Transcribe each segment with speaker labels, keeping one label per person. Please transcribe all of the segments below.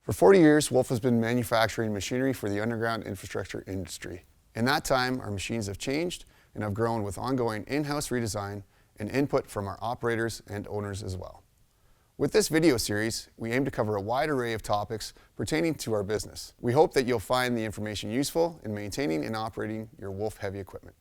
Speaker 1: For 40 years, Wolfe has been manufacturing machinery for the underground infrastructure industry. In that time, our machines have changed and have grown with ongoing in-house redesign and input from our operators and owners as well. With this video series, we aim to cover a wide array of topics pertaining to our business. We hope that you'll find the information useful in maintaining and operating your Wolfe heavy equipment.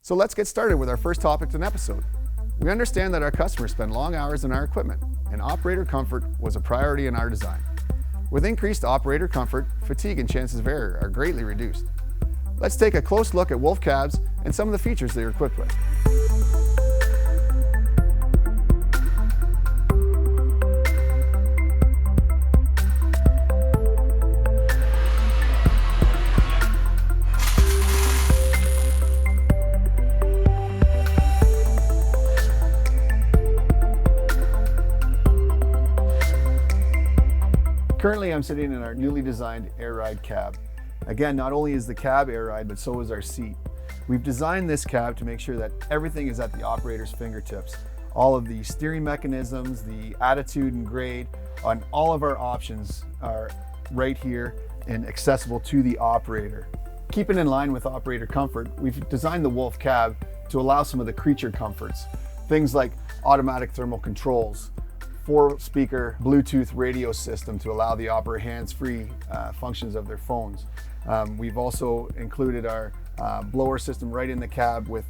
Speaker 1: So let's get started with our first topic of an episode. We understand that our customers spend long hours in our equipment, and operator comfort was a priority in our design. With increased operator comfort, fatigue and chances of error are greatly reduced. Let's take a close look at Wolfe cabs and some of the features they are equipped with. Currently, I'm sitting in our newly designed air ride cab. Again, not only is the cab air ride, but so is our seat. We've designed this cab to make sure that everything is at the operator's fingertips. All of the steering mechanisms, the attitude and grade, on all of our options are right here and accessible to the operator. Keeping in line with operator comfort, we've designed the Wolfe cab to allow some of the creature comforts. Things like automatic thermal controls, 4-speaker Bluetooth radio system to allow the operator hands-free functions of their phones. We've also included our blower system right in the cab with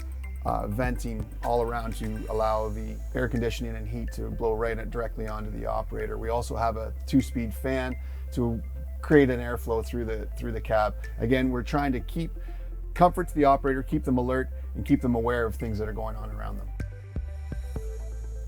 Speaker 1: venting all around to allow the air conditioning and heat to blow directly onto the operator. We also have a 2-speed fan to create an airflow through the cab. Again, we're trying to keep comfort to the operator, keep them alert, and keep them aware of things that are going on around them.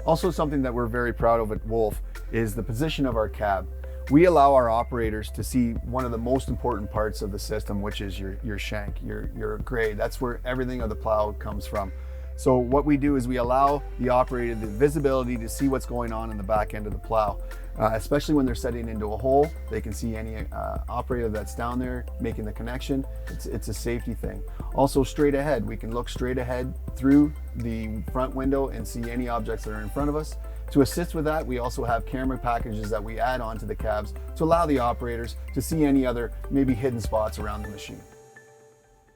Speaker 1: Also, something that we're very proud of at Wolfe is the position of our cab. We allow our operators to see one of the most important parts of the system, which is your shank, your grade. That's where everything of the plow comes from. So what we do is we allow the operator the visibility to see what's going on in the back end of the plow. Especially when they're setting into a hole, they can see any operator that's down there making the connection. It's a safety thing. Also, straight ahead, we can look straight ahead through the front window and see any objects that are in front of us. To assist with that, we also have camera packages that we add onto the cabs to allow the operators to see any other maybe hidden spots around the machine.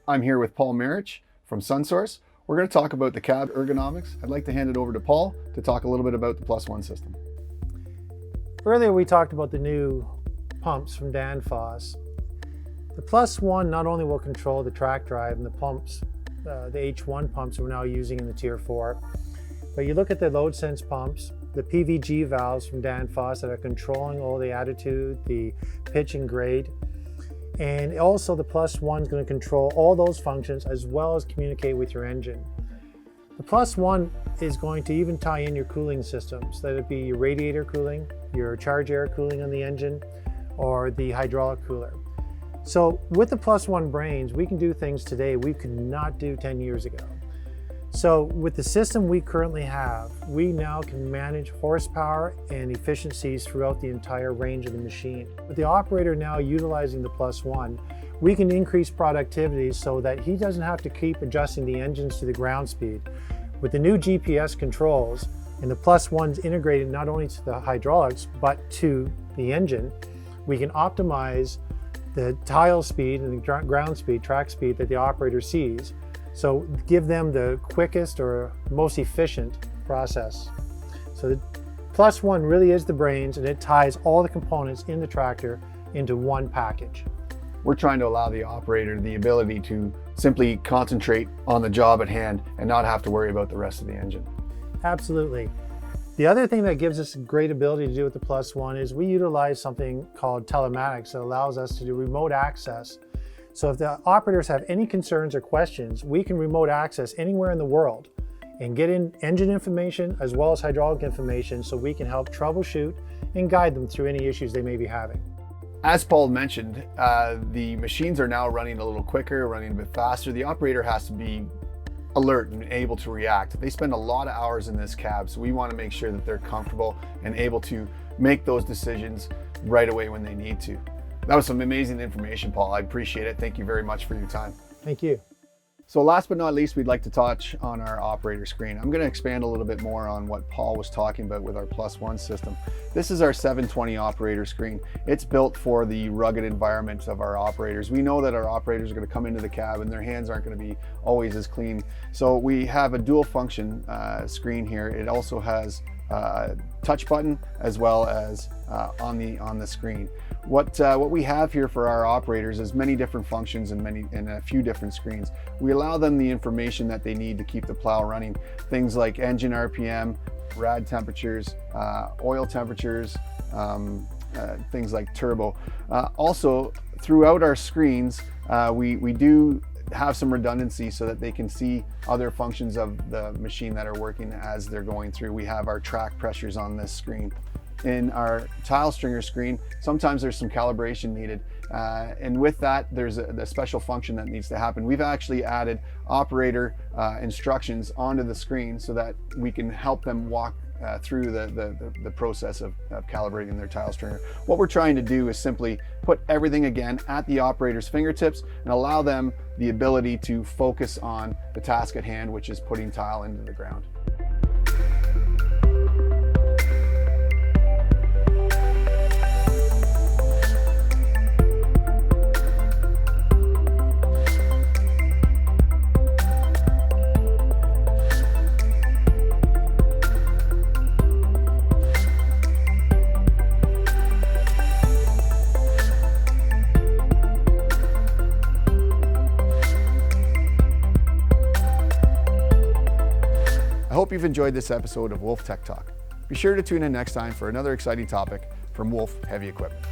Speaker 1: I'm here with Paul Marich from SunSource. We're going to talk about the cab ergonomics. I'd like to hand it over to Paul to talk a little bit about the +1 system.
Speaker 2: Earlier we talked about the new pumps from Danfoss. The +1 not only will control the track drive and the pumps, the H1 pumps we're now using in the Tier 4, but you look at the load sense pumps, the PVG valves from Danfoss that are controlling all the attitude, the pitch and grade, and also the +1 is going to control all those functions as well as communicate with your engine. The +1 is going to even tie in your cooling systems, that it be your radiator cooling, your charge air cooling on the engine, or the hydraulic cooler. So with the +1 brains, we can do things today we could not do 10 years ago. So with the system we currently have, we now can manage horsepower and efficiencies throughout the entire range of the machine. With the operator now utilizing the +1, we can increase productivity so that he doesn't have to keep adjusting the engines to the ground speed. With the new GPS controls and the +1's integrated not only to the hydraulics but to the engine, we can optimize the tile speed and the ground speed, track speed that the operator sees. So give them the quickest or most efficient process. So the +1 really is the brains, and it ties all the components in the tractor into one package.
Speaker 1: We're trying to allow the operator the ability to simply concentrate on the job at hand and not have to worry about the rest of the engine.
Speaker 2: Absolutely. The other thing that gives us a great ability to do with the +1 is we utilize something called telematics that allows us to do remote access. So if the operators have any concerns or questions, we can remote access anywhere in the world and get in engine information as well as hydraulic information so we can help troubleshoot and guide them through any issues they may be having.
Speaker 1: As Paul mentioned, the machines are now running a little quicker, running a bit faster. The operator has to be alert and able to react. They spend a lot of hours in this cab, so we want to make sure that they're comfortable and able to make those decisions right away when they need to. That was some amazing information, Paul. I appreciate it. Thank you very much for your time.
Speaker 2: Thank you.
Speaker 1: So last but not least, we'd like to touch on our operator screen. I'm going to expand a little bit more on what Paul was talking about with our +1 system. This is our 720 operator screen. It's built for the rugged environment of our operators. We know that our operators are going to come into the cab and their hands aren't going to be always as clean. So we have a dual function screen here. It also has a touch button as well as on the screen. What we have here for our operators is many different functions and a few different screens. We allow them the information that they need to keep the plow running. Things like engine RPM, rad temperatures, oil temperatures, things like turbo. Also, throughout our screens, we do have some redundancy so that they can see other functions of the machine that are working as they're going through. We have our track pressures on this screen. In our tile stringer screen, sometimes there's some calibration needed. And with that, there's a special function that needs to happen. We've actually added operator instructions onto the screen so that we can help them walk through the process of calibrating their tile stringer. What we're trying to do is simply put everything again at the operator's fingertips and allow them the ability to focus on the task at hand, which is putting tile into the ground. I hope you've enjoyed this episode of Wolfe Tech Talk. Be sure to tune in next time for another exciting topic from Wolfe Heavy Equipment.